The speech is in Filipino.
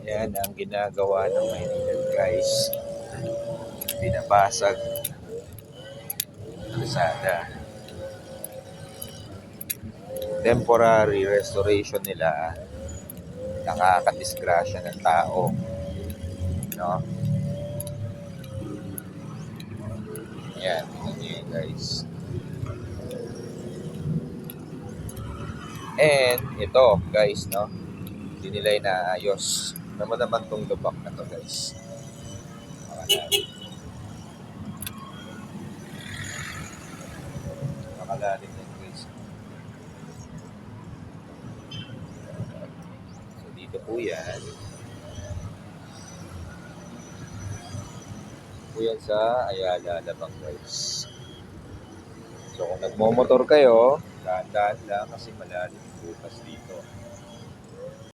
Yan ang ginagawa ng Maynila guys. Binabasag kalsada. Temporary restoration nila, nakakadisgrasya ng tao, no? Yan, yan guys. And ito guys, no? Hindi nila inaayos. Naman tong lubak na to guys. Makalalim yan guys. So dito po yan. Po yan sa Ayala, Alabang guys. So kung nagmomotor kayo, dahan-dahan lang kasi malalim bukas dito.